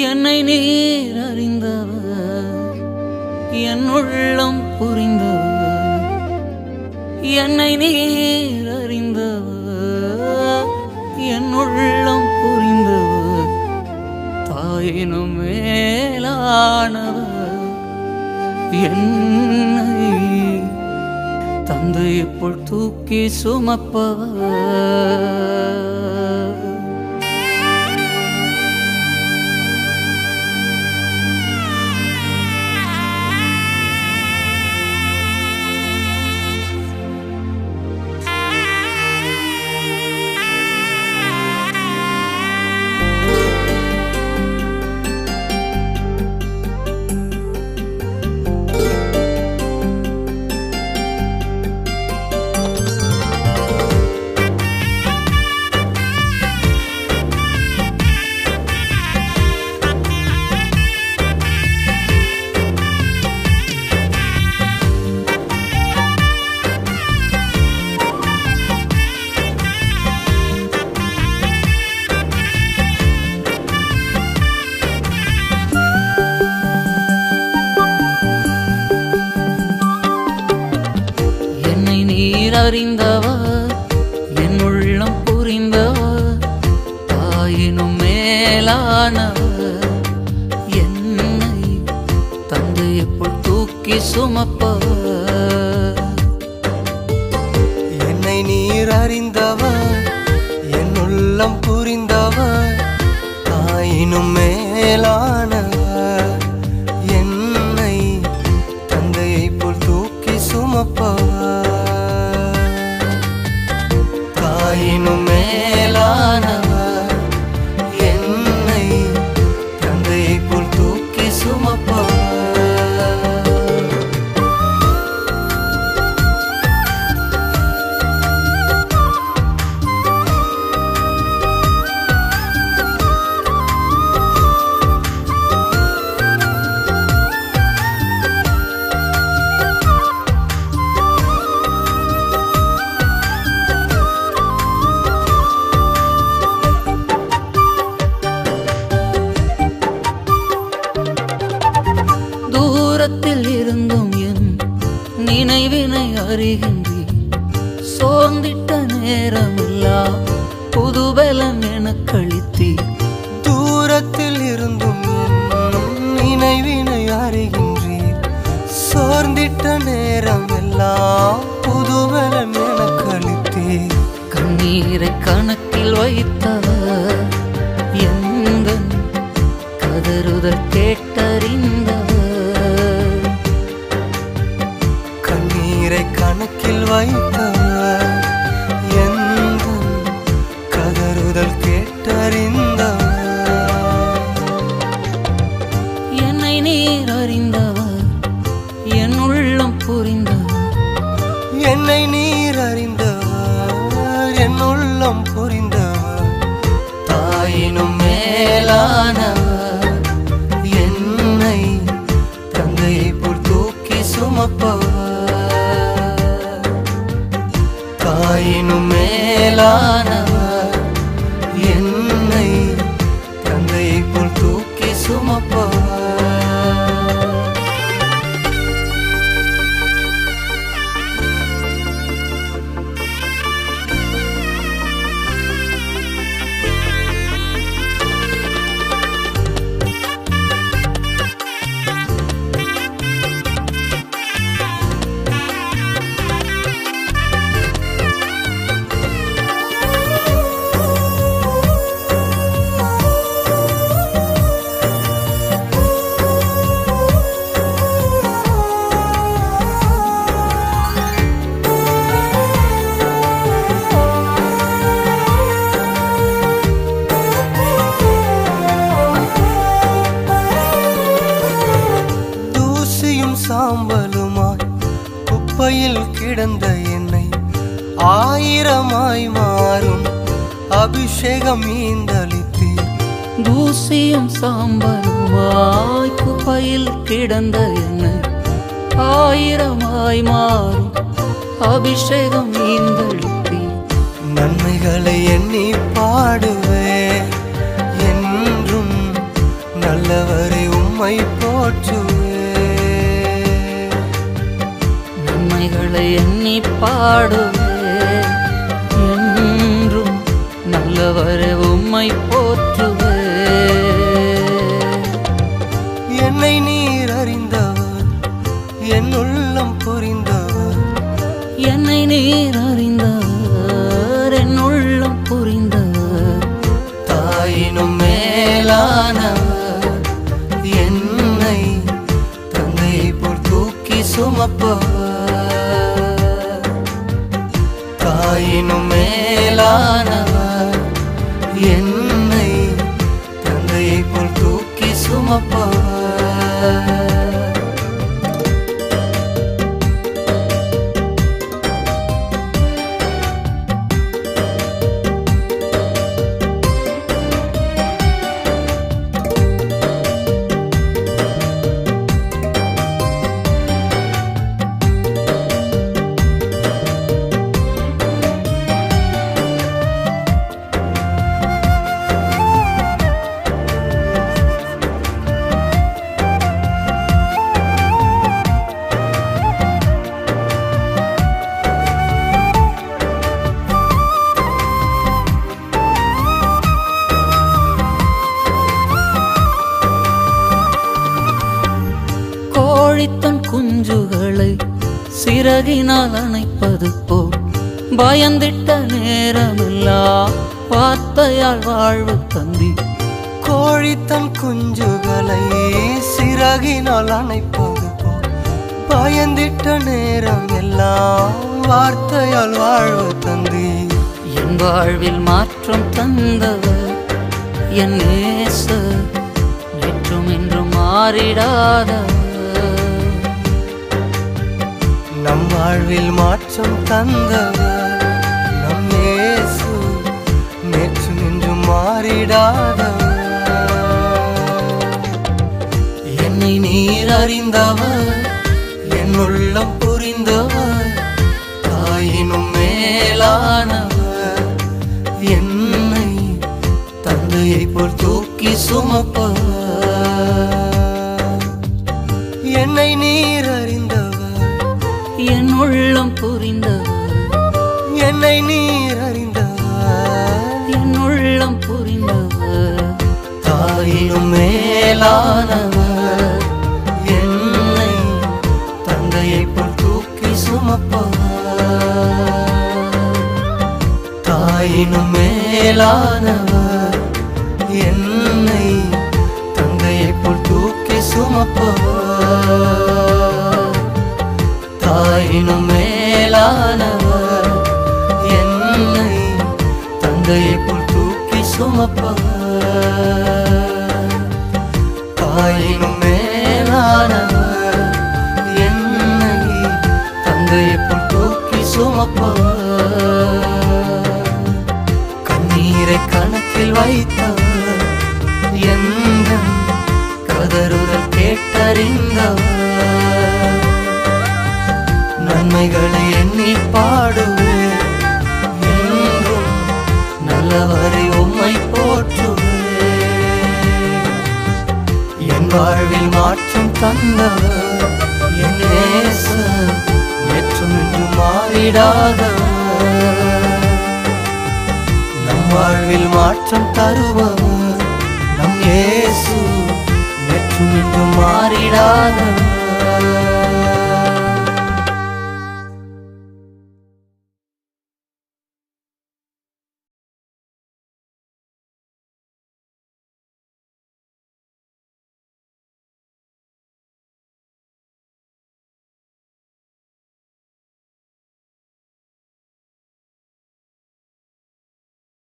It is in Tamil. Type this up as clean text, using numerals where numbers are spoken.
என்னை நீர் அறிந்தவர், என் உள்ளம் புரிந்தவர். என்னை நீர் அறிந்தவர், என் உள்ளம் புரிந்தவர். தாயினும் மேலானவர், என்னை தந்தையை போல் தூக்கி சுமப்பவர். நீர் அறிந்தவர், என் உள்ளம் புரிந்தவர். தாயினும் மேலானவர், என்னை தந்தையை போல் தூக்கி சுமப்பவர். என்னை நீர் அறிந்தவர், என் உள்ளம் புரிந்தவர். தாயினும் மேலானவர், என்னை தந்தையை போல் தூக்கி சுமப்பவர். தாயினும் மேலானவர், என்னை தந்தையை போல் தூக்கி சுமப்பவர். தூரத்தில் இருந்தும் என் நினைவினை அறிகின்றேன். சோர்ந்திட்ட நேரமெல்லாம் புதுபலம் எனக்களித்தீர். தூரத்தில் இருந்தும் என் நினைவினை அறிகின்றீர். சோர்ந்திட்ட நேரம் எல்லாம் புதுபலம் எனக்களித்தீர். கண்ணீரை கணக்கில் வைத்தவர், எந்தன் கதறுதல் கேட்டறிந்தவர். கண்ணீரை கணக்கில் வைத்தவர், எந்தன் கதறுதல் கேட்டறிந்தவர். என்னை நீர் அறிந்தவர், என் உள்ளம் புரிந்தவர். என்னை நீர் அறிந்தவர், என் உள்ளம் புரிந்தவர். தாயினும் மேலானவர், என்னை தந்தையை போல் தூக்கி சுமப்பவர். தாயினும் மேலானவர், என்னை தந்தையை போல் தூக்கி சுமப்பவர். சாம்பலுமாய் குப்பையில் கிடந்த என்னை ஆயிரமாய் மாறும் அபிஷேகம் ஈந்தளித்தீர். தூசியும் சாம்பலுமாய் குப்பையில் கிடந்த என்னை ஆயிரமாய் மாறும் அபிஷேகம் ஈந்தளித்தீர். நன்மைகளை எண்ணி பாடுவே, என்றும் பாடுவேன். என்றும் நல்லவரே உம்மை போற்றுவேன். என்னை நீர் அறிந்தவர், என் உள்ளம் புரிந்தவர். என்னை நீர் அறிந்தவர், என் உள்ளம் புரிந்தவர். தாயினும் மேலானவர், என்னை தந்தையை போல் தூக்கி சுமப்பவர். தாயினும் மேலானவர், என்னை தந்தையை போல் தூக்கி சுமப்பவர். கோழித்தன் குஞ்சுகளை சிறகினால் அணைப்பது போல் பயந்திட்ட நேரமெல்லாம் வார்த்தையால் வாழ்வு தந்தி. கோழித்தன் குஞ்சுகளை சிறகினால் அணைப்பது போல் பயந்திட்ட நேரம் எல்லாம் வார்த்தையால் வாழ்வு தந்தி. என் வாழ்வில் மாற்றம் தந்தவர் என் நேசர், நேற்றும் இன்றும் மாறிடாதவர். நம் வாழ்வில் மாற்றம் தந்தவர் நம் இயேசு, நேற்றும் இன்றும் மாறிடாதவர். என்னை நீர் அறிந்தவர், என் உள்ளம் புரிந்தவர். தாயினும் மேலானவர், என்னை தந்தையை போல் தூக்கி சுமப்பவர். என்னை நீர் அறிந்தவர், என் உள்ளம் புரிந்தவர். என்னை நீர் அறிந்தவர், என் உள்ளம் புரிந்தவர். தாயினும் மேலானவர், என்னை தந்தையை போல் தூக்கி சுமப்பவர். தாயினும் மேலானவர், என்னை தந்தையை போல் தூக்கி சுமப்பவர். தாயினும் மேலானவர், என்னை தந்தையை போல் தூக்கி சுமப்பவர். தாயினும் மேலானவர், என்னை தந்தையை போல் தூக்கி சுமப்பவர். கண்ணீரை கணக்கில் வைத்தவர், எந்தன் கதறுதல் கேட்டறிந்தவர். நன்மைகளை எண்ணி பாடுவேன், என்றும் நல்லவரை உம்மை போற்றுவேன். என் வாழ்வில் மாற்றம் தந்தவர் என் நேசர், நேற்றும் இன்றும் மாறிடாதவர். நம் வாழ்வில் மாற்றம் தருபவர் நம் இயேசு, நேற்றும் இன்றும் மாறிடாதவர்.